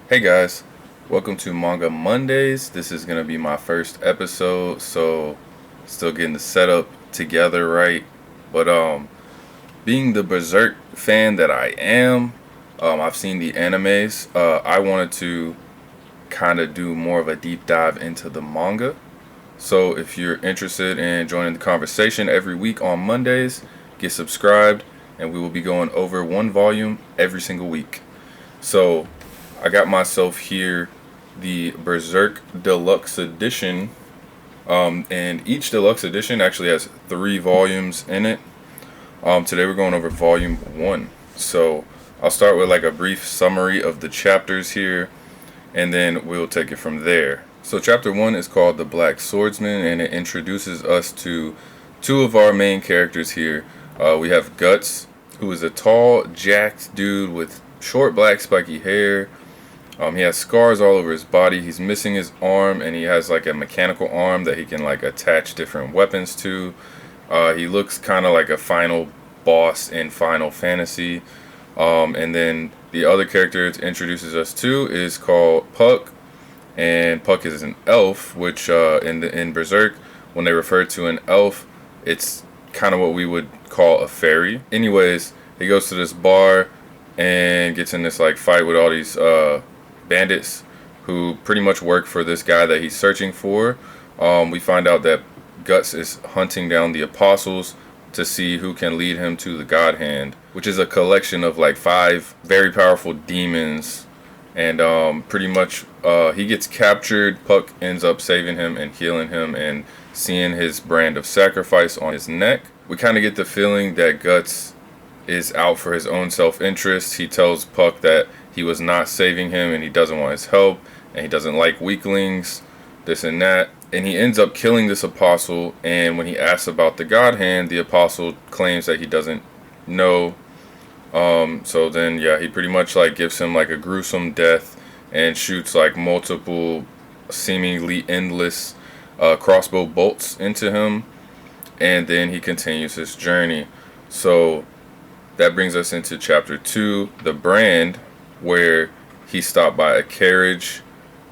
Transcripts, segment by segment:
Hey guys, welcome to Manga Mondays. This is gonna be my first episode, so still getting the setup together right. But being the Berserk fan that I am, I've seen the animes. I wanted to kind of do more of a deep dive into the manga. So if you're interested in joining the conversation every week on Mondays, get subscribed, and we will be going over one volume every single week. So I got myself here the Berserk Deluxe Edition, and each Deluxe Edition actually has 3 volumes in it. Today we're going over Volume 1. So I'll start with like a brief summary of the chapters here, and then we'll take it from there. So Chapter 1 is called The Black Swordsman, and it introduces us to two of our main characters here. We have Guts, who is a tall, jacked dude with short black spiky hair. He has scars all over his body. He's missing his arm, and he has like a mechanical arm that he can like attach different weapons to. He looks kind of like a final boss in Final Fantasy. And then the other character it introduces us to is called Puck, and Puck is an elf, which in Berserk, when they refer to an elf, it's kind of what we would call a fairy. Anyways, he goes to this bar and gets in this like fight with all these bandits who pretty much work for this guy that he's searching for. We find out that Guts is hunting down the apostles to see who can lead him to the God Hand, which is a collection of like 5 very powerful demons. And pretty much he gets captured. Puck ends up saving him and healing him and seeing his brand of sacrifice on his neck. We kind of get the feeling that Guts is out for his own self-interest. He tells Puck that he was not saving him and he doesn't want his help and he doesn't like weaklings, this and that. And he ends up killing this apostle, and when he asks about the God Hand, the apostle claims that he doesn't know. So then yeah, he pretty much like gives him like a gruesome death and shoots like multiple seemingly endless crossbow bolts into him, and then he continues his journey. So that brings us into Chapter 2, The Brand, where he's stopped by a carriage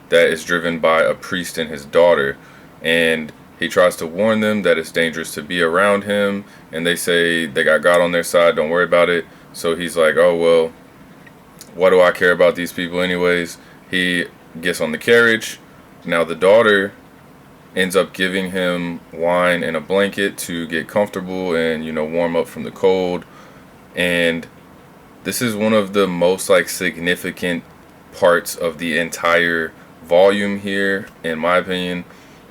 that is driven by a priest and his daughter, and he tries to warn them that it's dangerous to be around him, and they say they got God on their side, don't worry about it. So he's like, oh well, what do I care about these people anyways? He gets on the carriage. Now the daughter ends up giving him wine and a blanket to get comfortable and warm up from the cold. And this is one of the most like significant parts of the entire volume here, in my opinion,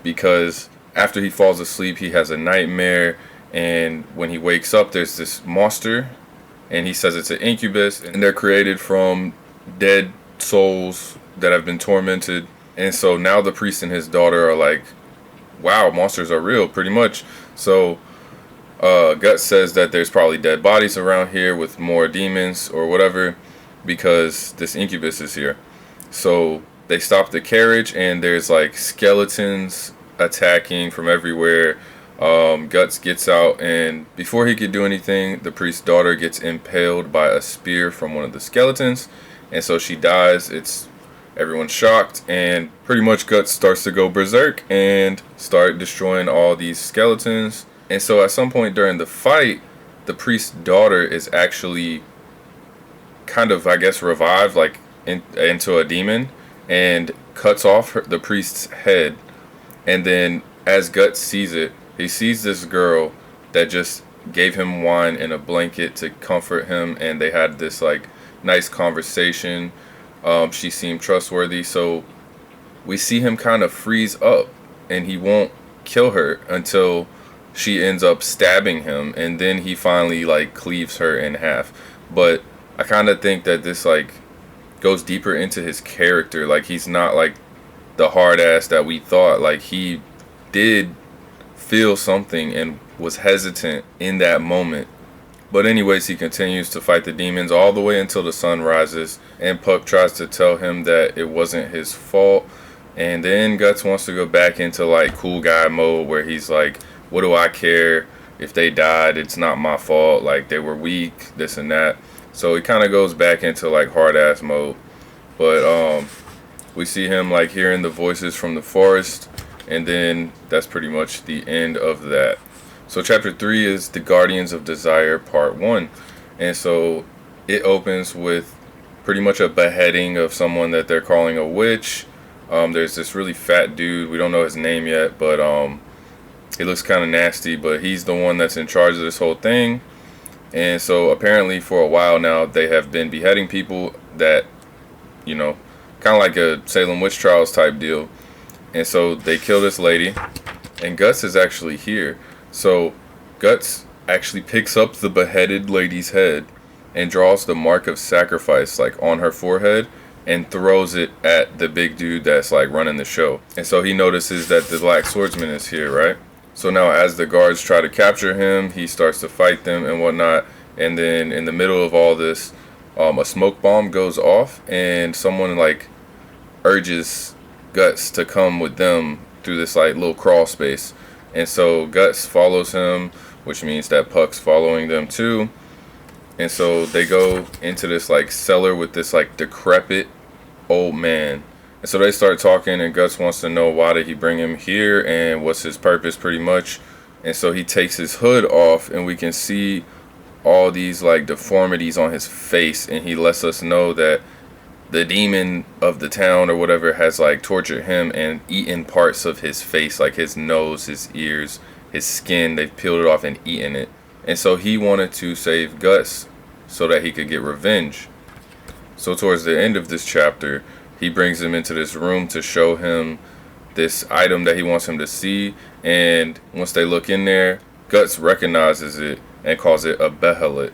because after he falls asleep he has a nightmare, and when he wakes up there's this monster, and he says it's an incubus, and they're created from dead souls that have been tormented. And so now the priest and his daughter are like, wow, monsters are real, pretty much. So Guts says that there's probably dead bodies around here with more demons or whatever, because this incubus is here. So they stop the carriage, and there's like skeletons attacking from everywhere. Guts gets out, and before he could do anything, the priest's daughter gets impaled by a spear from one of the skeletons, and so she dies. Everyone's shocked, and pretty much Guts starts to go berserk and start destroying all these skeletons. And so at some point during the fight, the priest's daughter is actually kind of, I guess, revived like into a demon, and cuts off the priest's head. And then as Guts sees it, he sees this girl that just gave him wine and a blanket to comfort him, and they had this like nice conversation. She seemed trustworthy, so we see him kind of freeze up, and he won't kill her until she ends up stabbing him, and then he finally like cleaves her in half. But I kind of think that this like goes deeper into his character. Like, he's not like the hard ass that we thought. Like, he did feel something and was hesitant in that moment. But anyways, he continues to fight the demons all the way until the sun rises, and Puck tries to tell him that it wasn't his fault. And then Guts wants to go back into like cool guy mode, where he's like, what do I care if they died? It's not my fault. Like, they were weak, this and that. So he kind of goes back into like hard ass mode. But We see him like hearing the voices from the forest, and then that's pretty much the end of that. So chapter 3 is the Guardians of Desire part 1. And so it opens with pretty much a beheading of someone that they're calling a witch. There's this really fat dude, we don't know his name yet, but he looks kind of nasty, but he's the one that's in charge of this whole thing. And so apparently for a while now they have been beheading people that, you know, kind of like a Salem witch trials type deal. And so they kill this lady, and Guts is actually here. So Guts actually picks up the beheaded lady's head and draws the mark of sacrifice like on her forehead and throws it at the big dude that's like running the show. And so he notices that the black swordsman is here, right? So now as the guards try to capture him, he starts to fight them and whatnot. And then in the middle of all this, a smoke bomb goes off, and someone like urges Guts to come with them through this like little crawl space. And so Guts follows him, which means that Puck's following them too. And so they go into this like cellar with this like decrepit old man. And so they start talking, and Guts wants to know why did he bring him here and what's his purpose pretty much. And so he takes his hood off, and we can see all these like deformities on his face, and he lets us know that the demon of the town or whatever has like tortured him and eaten parts of his face, like his nose, his ears, his skin. They've peeled it off and eaten it. And so he wanted to save Guts so that he could get revenge. So towards the end of this chapter, he brings him into this room to show him this item that he wants him to see. And once they look in there, Guts recognizes it and calls it a behelit,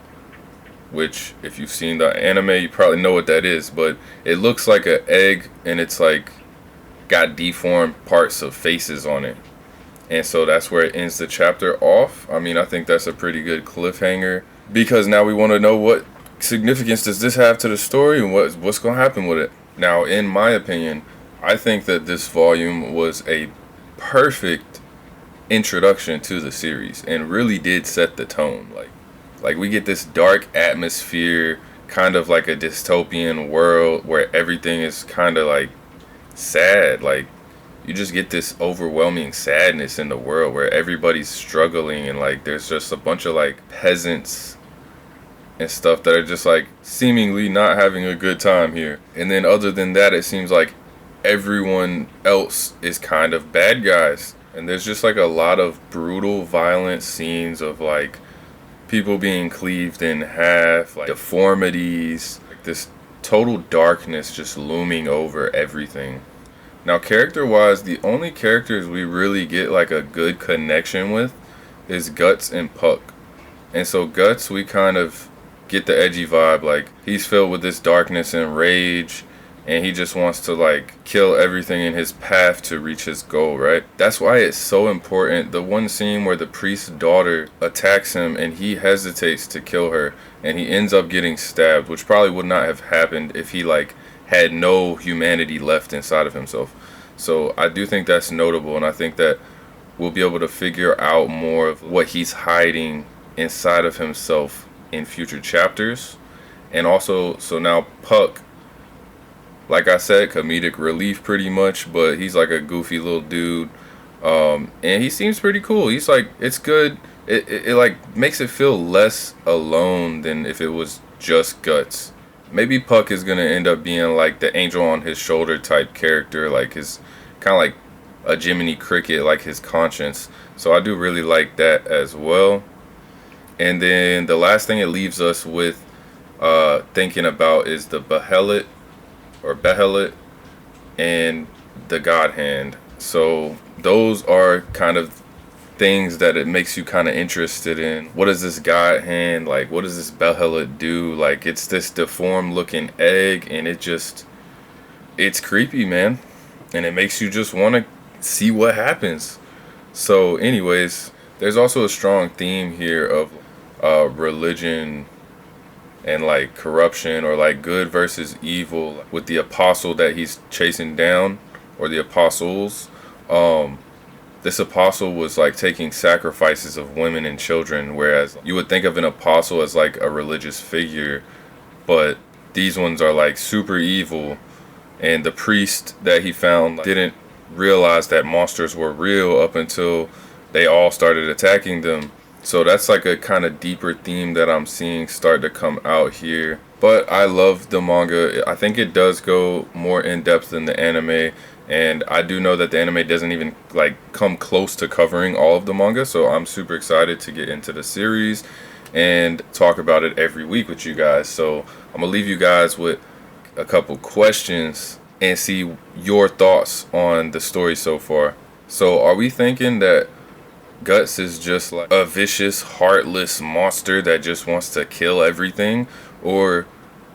which if you've seen the anime, you probably know what that is. But it looks like an egg, and it's like got deformed parts of faces on it. And so that's where it ends the chapter off. I mean, I think that's a pretty good cliffhanger, because now we want to know what significance does this have to the story and what's going to happen with it. Now, in my opinion, I think that this volume was a perfect introduction to the series and really did set the tone. Like we get this dark atmosphere, kind of like a dystopian world where everything is kind of like sad. Like you just get this overwhelming sadness in the world where everybody's struggling, and like there's just a bunch of like peasants and stuff that are just like seemingly not having a good time here. And then other than that, it seems like everyone else is kind of bad guys. And there's just like a lot of brutal, violent scenes of like people being cleaved in half, like deformities, like this total darkness just looming over everything. Now, character-wise, the only characters we really get like a good connection with is Guts and Puck. And so Guts, we kind of get the edgy vibe, like he's filled with this darkness and rage, and he just wants to like kill everything in his path to reach his goal, right? That's why it's so important. The one scene where the priest's daughter attacks him and he hesitates to kill her, and he ends up getting stabbed, which probably would not have happened if he like had no humanity left inside of himself. So I do think that's notable, and I think that we'll be able to figure out more of what he's hiding inside of himself in future chapters. And also, so now Puck, like I said, comedic relief pretty much, but he's like a goofy little dude, and he seems pretty cool. He's like, it's good. It like makes it feel less alone than if it was just Guts. Maybe Puck is gonna end up being like the angel on his shoulder type character, like his kind of like a Jiminy Cricket, like his conscience. So I do really like that as well. And then the last thing it leaves us with thinking about is the behelit and the God Hand. So those are kind of things that it makes you kind of interested in. What is this God Hand like? What does this behelit do? Like, it's this deformed looking egg, and it's creepy, man, and it makes you just want to see what happens. So anyways, there's also a strong theme here of religion and like corruption, or like good versus evil, with the apostle that he's chasing down, or the apostles. This apostle was like taking sacrifices of women and children, whereas you would think of an apostle as like a religious figure, but these ones are like super evil, and the priest that he found didn't realize that monsters were real up until they all started attacking them. So that's like a kind of deeper theme that I'm seeing start to come out here. But I love the manga. I think it does go more in depth than the anime, and I do know that the anime doesn't even like come close to covering all of the manga. So I'm super excited to get into the series and talk about it every week with you guys. So I'm gonna leave you guys with a couple questions and see your thoughts on the story so far. So are we thinking that Guts is just like a vicious, heartless monster that just wants to kill everything? Or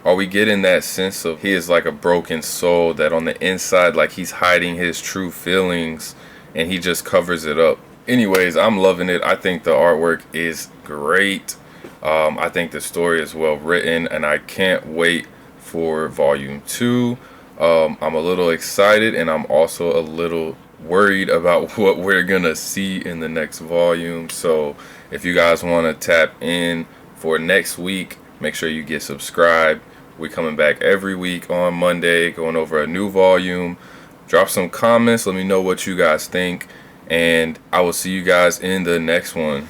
are we getting that sense of he is like a broken soul that on the inside, like he's hiding his true feelings and he just covers it up? Anyways, I'm loving it. I think the artwork is great. I think the story is well written, and I can't wait for volume 2. I'm a little excited, and I'm also a little worried about what we're gonna see in the next volume. So if you guys want to tap in for next week, make sure you get subscribed. We're coming back every week on Monday, going over a new volume. Drop some comments, let me know what you guys think, and I will see you guys in the next one.